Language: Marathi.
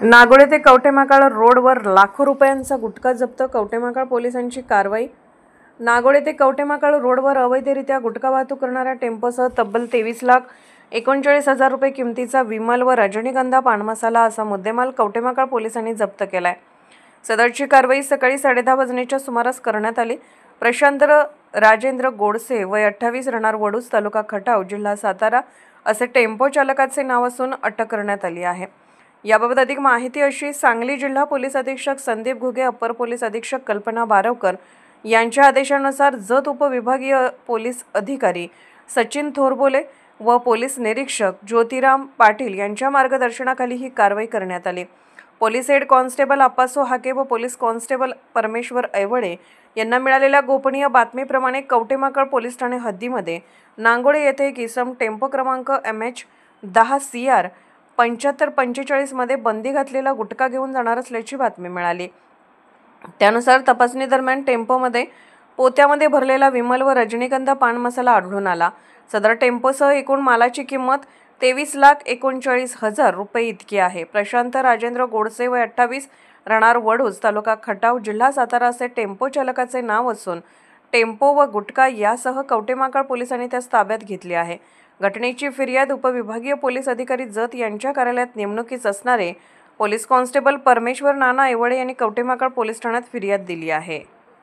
नागोडे ते कवटेमहाकाळ रोडवर लाखो रुपयांचा गुटखा जप्त, कवटेमहाकाळ पोलिसांची कारवाई। नागोडे ते कवटेमहाकाळ रोडवर अवैधरित्या गुटखा वाहतूक करणाऱ्या टेम्पोसह तब्बल 23,39,000 रुपये किमतीचा विमल व रजनीगंधा पान मसाला असा मुद्देमाल कवटेमहाकाळ पोलिसांनी जप्त केलाय। सदरची कारवाई सकाळी 10:30 वाजण्याच्या सुमारास करण्यात आली। प्रशांत राजेंद्र गोडसे वय 28 राहणार वडूज तालुका खटाव जिल्हा सातारा असे टेम्पो चालकाचे नाव असून अटक करण्यात आली आहे। याबाबत अधिक माहिती अशी, सांगली जिल्हा पोलीस अधीक्षक संदीप घुगे, अप्पर पोलीस अधीक्षक कल्पना बारवकर यांच्या आदेशानुसार जत उपविभागीय पोलीस अधिकारी सचिन थोरबोले व पोलीस निरीक्षक ज्योतिराम पाटील यांच्या मार्गदर्शनाखाली ही कारवाई करण्यात आली। Police head constable Appaso Hake व पोलीस कॉन्स्टेबल परमेश्वर ऐवळे यांना मिळालेल्या गोपनीय बातमीप्रमाणे कवटेमहाकाळ पोलीस ठाणे हद्दीमध्ये नांगोडे येथे एक इसम टेम्पो क्रमांक MH10CR 7545 मध्ये बंदी घातलेला गुटखा घेऊन जाणार असल्याची बातमी मिळाली। त्यानुसार तपासणी दरम्यान टेम्पोमध्ये पोत्यामध्ये भरलेला विमल व रजनीगंधा पान मसाला आढळून आला। सदर टेम्पोसह एकूण मालाची किंमत 23,39,000 रुपये इतकी आहे। प्रशांत राजेंद्र गोडसे वय 28 राहणार वडूज तालुका खटाव जिल्हा सातारा असे टेम्पो चालकाचे नाव असून टेम्पो व गुटखा यासह कवटेमहाकाळ पोलिसांनी त्यास ताब्यात घेतले आहे। घटनेची फिर्याद उपविभागीय पोलीस अधिकारी जत यांच्या कार्यालयात नेमणुकीस असणारे पोलीस कॉन्स्टेबल परमेश्वर नाना ऐवळे यांनी कवटेमहाकाळ पोलीस ठाण्यात फिर्याद दिली आहे।